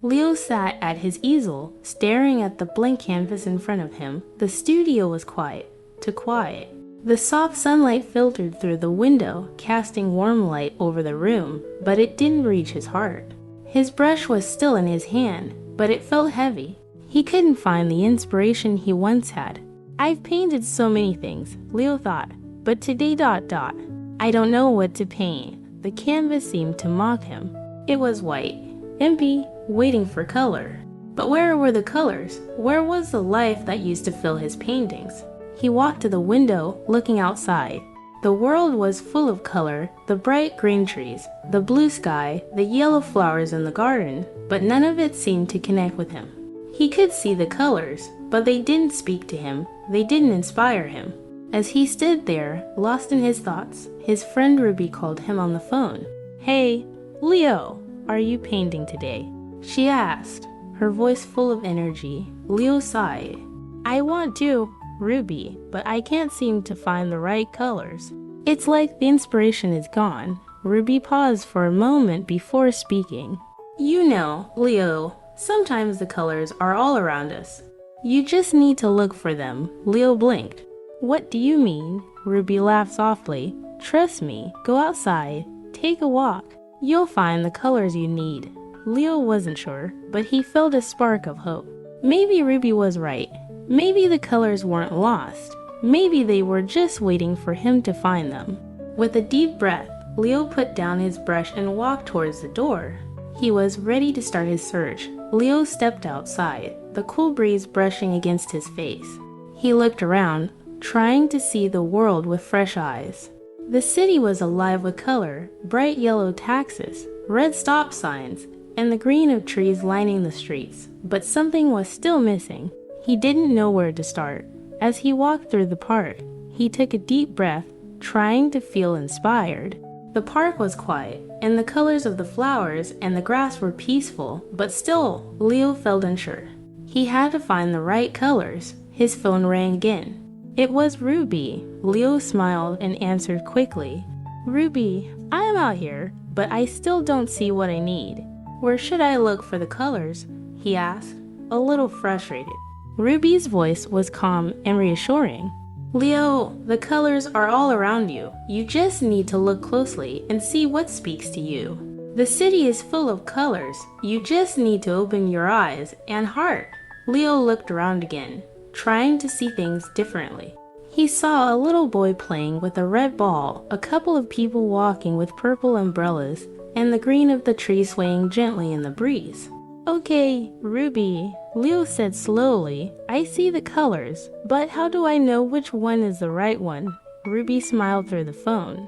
Leo sat at his easel, staring at the blank canvas in front of him. The studio was quiet, too quiet. The soft sunlight filtered through the window, casting warm light over the room, but it didn't reach his heart. His brush was still in his hand, but it felt heavy. He couldn't find the inspiration he once had. I've painted so many things, Leo thought, but today ... I don't know what to paint. The canvas seemed to mock him. It was white, empty, waiting for color. But where were the colors? Where was the life that used to fill his paintings? He walked to the window, looking outside. The world was full of color, the bright green trees, the blue sky, the yellow flowers in the garden, but none of it seemed to connect with him. He could see the colors, but they didn't speak to him, they didn't inspire him. As he stood there, lost in his thoughts, his friend Ruby called him on the phone. "Hey, Leo, are you painting today?" she asked, her voice full of energy. Leo sighed. "I want to, Ruby, but I can't seem to find the right colors. It's like the inspiration is gone." Ruby paused for a moment before speaking. "You know, Leo, sometimes the colors are all around us. You just need to look for them." Leo blinked. "What do you mean?" Ruby laughed softly. "Trust me, go outside, take a walk. You'll find the colors you need." Leo wasn't sure, but he felt a spark of hope. Maybe Ruby was right. Maybe the colors weren't lost. Maybe they were just waiting for him to find them. With a deep breath, Leo put down his brush and walked towards the door. He was ready to start his search. Leo stepped outside, the cool breeze brushing against his face. He looked around, trying to see the world with fresh eyes. The city was alive with color, bright yellow taxis, red stop signs, and the green of trees lining the streets. But something was still missing. He didn't know where to start. As he walked through the park, he took a deep breath, trying to feel inspired. The park was quiet, and the colors of the flowers and the grass were peaceful, but still, Leo felt unsure. He had to find the right colors. His phone rang again. It was Ruby. Leo smiled and answered quickly. "Ruby, I am out here, but I still don't see what I need. Where should I look for the colors?" he asked, a little frustrated. Ruby's voice was calm and reassuring. "Leo, the colors are all around you. You just need to look closely and see what speaks to you. The city is full of colors. You just need to open your eyes and heart." Leo looked around again, trying to see things differently. He saw a little boy playing with a red ball, a couple of people walking with purple umbrellas, and the green of the trees swaying gently in the breeze. "Okay, Ruby," Leo said slowly, "I see the colors, but how do I know which one is the right one?" Ruby smiled through the phone.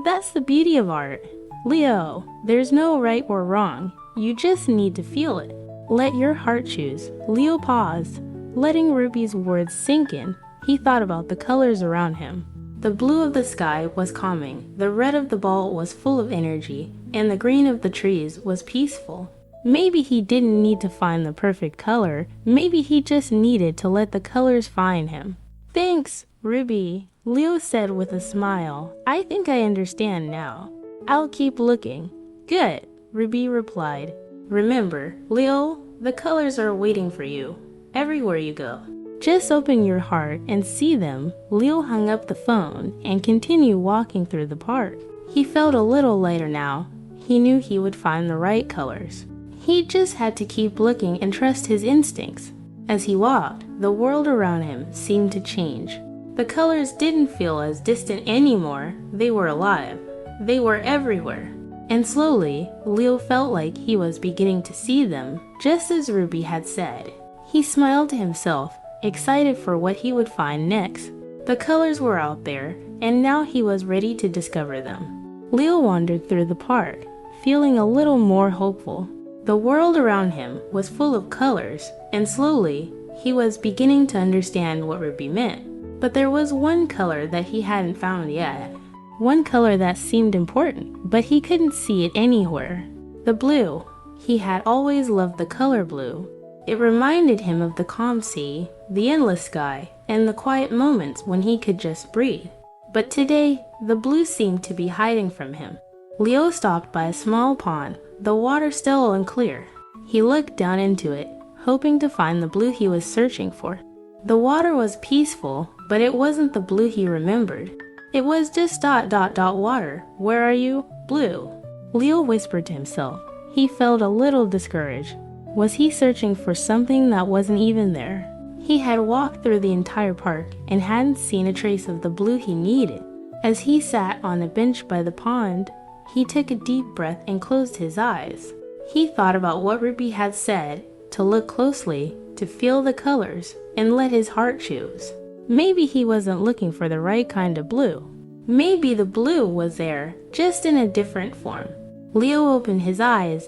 "That's the beauty of art. Leo, there's no right or wrong. You just need to feel it. Let your heart choose." Leo paused, letting Ruby's words sink in. He thought about the colors around him. The blue of the sky was calming, the red of the ball was full of energy, and the green of the trees was peaceful. Maybe he didn't need to find the perfect color. Maybe he just needed to let the colors find him. "Thanks, Ruby," Leo said with a smile. "I think I understand now. I'll keep looking." "Good," Ruby replied. "Remember, Leo, the colors are waiting for you everywhere you go. Just open your heart and see them." Leo hung up the phone and continued walking through the park. He felt a little lighter now. He knew he would find the right colors. He just had to keep looking and trust his instincts. As he walked, the world around him seemed to change. The colors didn't feel as distant anymore. They were alive. They were everywhere. And slowly, Leo felt like he was beginning to see them, just as Ruby had said. He smiled to himself, excited for what he would find next. The colors were out there, and now he was ready to discover them. Leo wandered through the park, feeling a little more hopeful. The world around him was full of colors, and slowly, he was beginning to understand what Ruby meant. But there was one color that he hadn't found yet. One color that seemed important, but he couldn't see it anywhere. The blue. He had always loved the color blue. It reminded him of the calm sea, the endless sky, and the quiet moments when he could just breathe. But today, the blue seemed to be hiding from him. Leo stopped by a small pond, the water still unclear. He looked down into it, hoping to find the blue he was searching for. The water was peaceful, but it wasn't the blue he remembered. It was just ... water. Where are you? Blue. Leo whispered to himself. He felt a little discouraged. Was he searching for something that wasn't even there? He had walked through the entire park and hadn't seen a trace of the blue he needed. As he sat on a bench by the pond, he took a deep breath and closed his eyes. He thought about what Ruby had said, to look closely, to feel the colors, and let his heart choose. Maybe he wasn't looking for the right kind of blue. Maybe the blue was there, just in a different form. Leo opened his eyes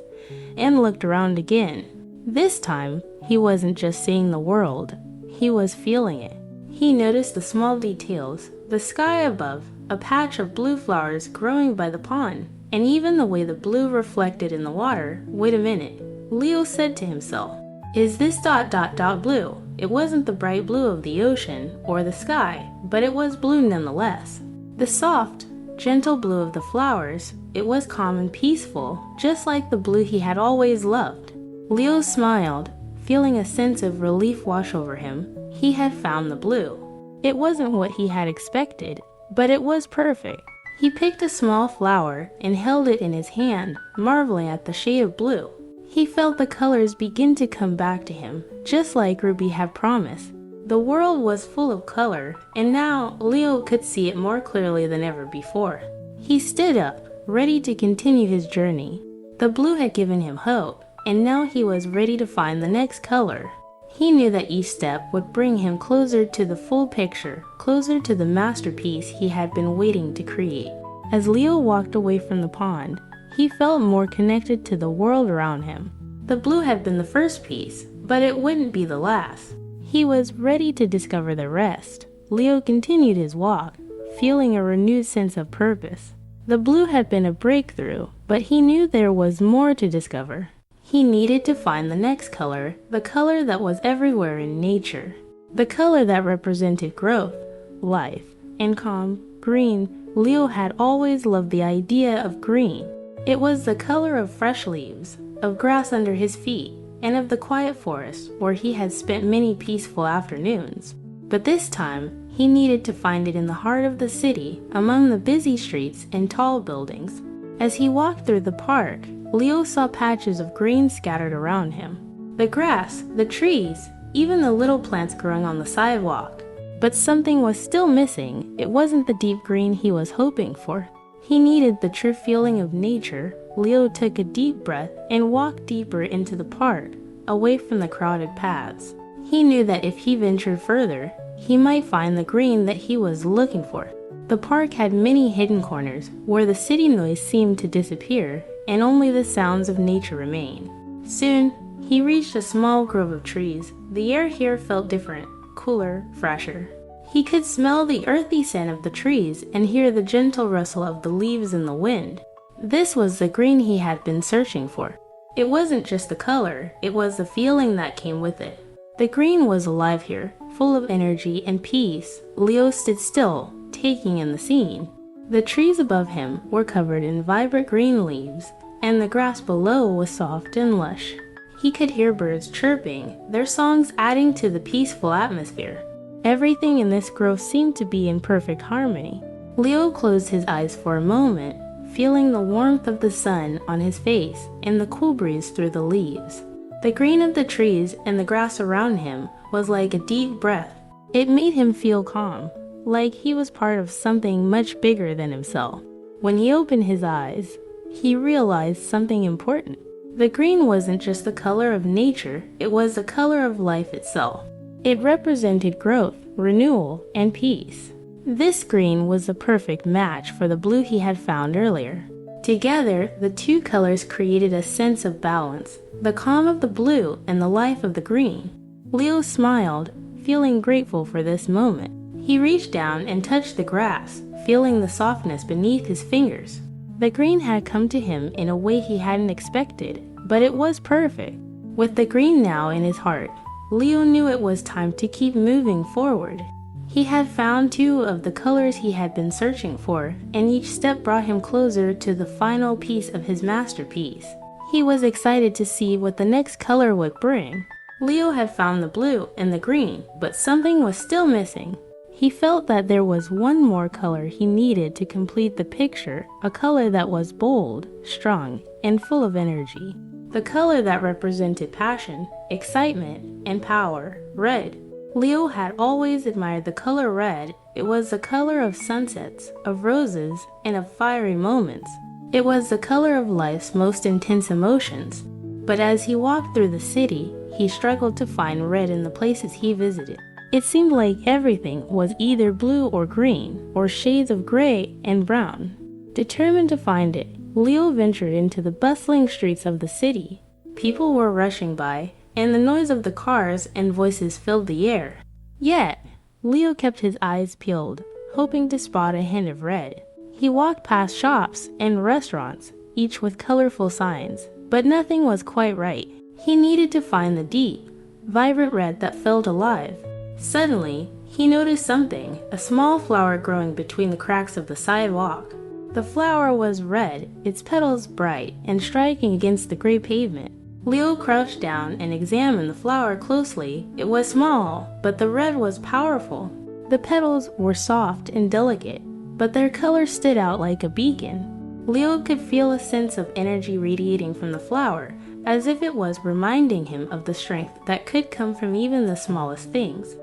and looked around again. This time, he wasn't just seeing the world, he was feeling it. He noticed the small details, the sky above, a patch of blue flowers growing by the pond, and even the way the blue reflected in the water. Wait a minute, Leo said to himself. Is this ... blue? It wasn't the bright blue of the ocean or the sky, but it was blue nonetheless. The soft, gentle blue of the flowers, it was calm and peaceful, just like the blue he had always loved. Leo smiled, feeling a sense of relief wash over him. He had found the blue. It wasn't what he had expected, but it was perfect. He picked a small flower and held it in his hand, marveling at the shade of blue. He felt the colors begin to come back to him, just like Ruby had promised. The world was full of color, and now Leo could see it more clearly than ever before. He stood up, ready to continue his journey. The blue had given him hope, and now he was ready to find the next color. He knew that each step would bring him closer to the full picture, closer to the masterpiece he had been waiting to create. As Leo walked away from the pond, he felt more connected to the world around him. The blue had been the first piece, but it wouldn't be the last. He was ready to discover the rest. Leo continued his walk, feeling a renewed sense of purpose. The blue had been a breakthrough, but he knew there was more to discover. He needed to find the next color, the color that was everywhere in nature. The color that represented growth, life, and calm. Green. Leo had always loved the idea of green. It was the color of fresh leaves, of grass under his feet, and of the quiet forest where he had spent many peaceful afternoons. But this time, he needed to find it in the heart of the city, among the busy streets and tall buildings. As he walked through the park, Leo saw patches of green scattered around him. The grass, the trees, even the little plants growing on the sidewalk. But something was still missing. It wasn't the deep green he was hoping for. He needed the true feeling of nature. Leo took a deep breath and walked deeper into the park, away from the crowded paths. He knew that if he ventured further, he might find the green that he was looking for. The park had many hidden corners where the city noise seemed to disappear and only the sounds of nature remained. Soon, he reached a small grove of trees. The air here felt different, cooler, fresher. He could smell the earthy scent of the trees and hear the gentle rustle of the leaves in the wind. This was the green he had been searching for. It wasn't just the color, it was the feeling that came with it. The green was alive here, full of energy and peace. Leo stood still, taking in the scene. The trees above him were covered in vibrant green leaves, and the grass below was soft and lush. He could hear birds chirping, their songs adding to the peaceful atmosphere. Everything in this grove seemed to be in perfect harmony. Leo closed his eyes for a moment, feeling the warmth of the sun on his face and the cool breeze through the leaves. The green of the trees and the grass around him was like a deep breath. It made him feel calm, like he was part of something much bigger than himself. When he opened his eyes, he realized something important. The green wasn't just the color of nature, it was the color of life itself. It represented growth, renewal, and peace. This green was the perfect match for the blue he had found earlier. Together, the two colors created a sense of balance, the calm of the blue and the life of the green. Leo smiled, feeling grateful for this moment. He reached down and touched the grass, feeling the softness beneath his fingers. The green had come to him in a way he hadn't expected, but it was perfect. With the green now in his heart, Leo knew it was time to keep moving forward. He had found two of the colors he had been searching for, and each step brought him closer to the final piece of his masterpiece. He was excited to see what the next color would bring. Leo had found the blue and the green, but something was still missing. He felt that there was one more color he needed to complete the picture, a color that was bold, strong, and full of energy. The color that represented passion, excitement, and power, red. Leo had always admired the color red. It was the color of sunsets, of roses, and of fiery moments. It was the color of life's most intense emotions. But as he walked through the city, he struggled to find red in the places he visited. It seemed like everything was either blue or green, or shades of gray and brown. Determined to find it, Leo ventured into the bustling streets of the city. People were rushing by, and the noise of the cars and voices filled the air. Yet, Leo kept his eyes peeled, hoping to spot a hint of red. He walked past shops and restaurants, each with colorful signs, but nothing was quite right. He needed to find the deep, vibrant red that felt alive. Suddenly, he noticed something, a small flower growing between the cracks of the sidewalk. The flower was red, its petals bright and striking against the gray pavement. Leo crouched down and examined the flower closely. It was small, but the red was powerful. The petals were soft and delicate, but their color stood out like a beacon. Leo could feel a sense of energy radiating from the flower, as if it was reminding him of the strength that could come from even the smallest things.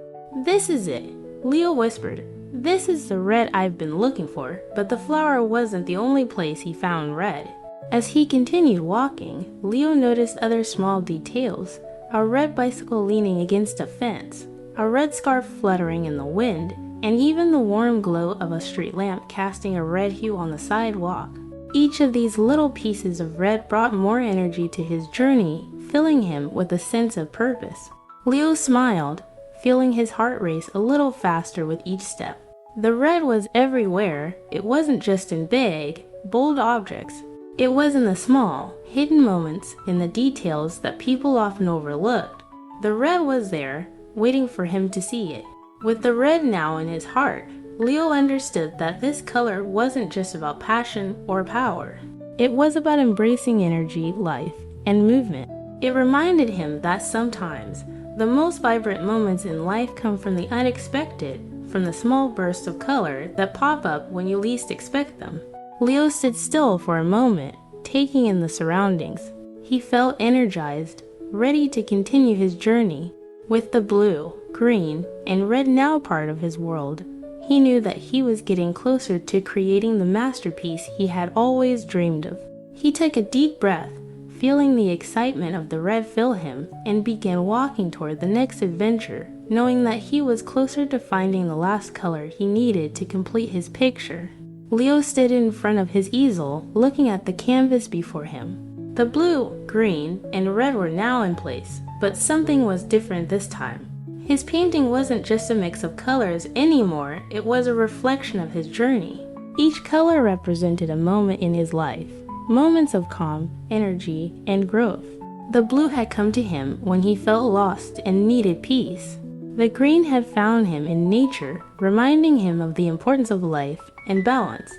"This is it," Leo whispered. "This is the red I've been looking for," but the flower wasn't the only place he found red. As he continued walking, Leo noticed other small details: a red bicycle leaning against a fence, a red scarf fluttering in the wind, and even the warm glow of a street lamp casting a red hue on the sidewalk. Each of these little pieces of red brought more energy to his journey, filling him with a sense of purpose. Leo smiled, feeling his heart race a little faster with each step. The red was everywhere. It wasn't just in big, bold objects. It was in the small, hidden moments, in the details that people often overlooked. The red was there, waiting for him to see it. With the red now in his heart, Leo understood that this color wasn't just about passion or power. It was about embracing energy, life, and movement. It reminded him that sometimes the most vibrant moments in life come from the unexpected, from the small bursts of color that pop up when you least expect them. Leo stood still for a moment, taking in the surroundings. He felt energized, ready to continue his journey. With the blue, green, and red now part of his world, he knew that he was getting closer to creating the masterpiece he had always dreamed of. He took a deep breath, feeling the excitement of the red fill him, and began walking toward the next adventure, knowing that he was closer to finding the last color he needed to complete his picture. Leo stood in front of his easel, looking at the canvas before him. The blue, green, and red were now in place, but something was different this time. His painting wasn't just a mix of colors anymore, it was a reflection of his journey. Each color represented a moment in his life, moments of calm, energy, and growth. The blue had come to him when he felt lost and needed peace. The green had found him in nature, reminding him of the importance of life and balance.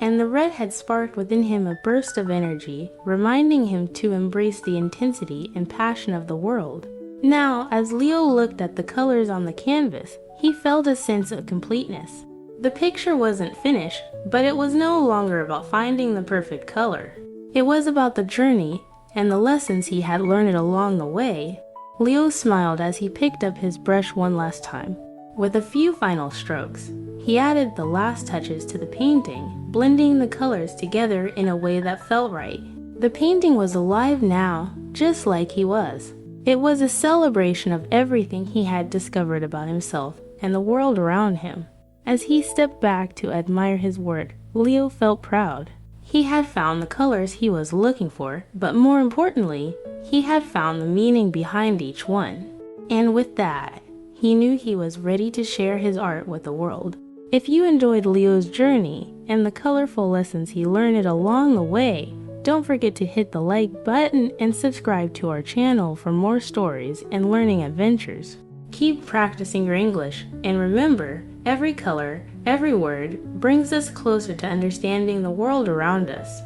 And the red had sparked within him a burst of energy, reminding him to embrace the intensity and passion of the world. Now, as Leo looked at the colors on the canvas, he felt a sense of completeness. The picture wasn't finished, but it was no longer about finding the perfect color. It was about the journey and the lessons he had learned along the way. Leo smiled as he picked up his brush one last time. With a few final strokes, he added the last touches to the painting, blending the colors together in a way that felt right. The painting was alive now, just like he was. It was a celebration of everything he had discovered about himself and the world around him. As he stepped back to admire his work, Leo felt proud. He had found the colors he was looking for, but more importantly, he had found the meaning behind each one. And with that, he knew he was ready to share his art with the world. If you enjoyed Leo's journey and the colorful lessons he learned along the way, don't forget to hit the like button and subscribe to our channel for more stories and learning adventures. Keep practicing your English, and remember, every color, every word brings us closer to understanding the world around us.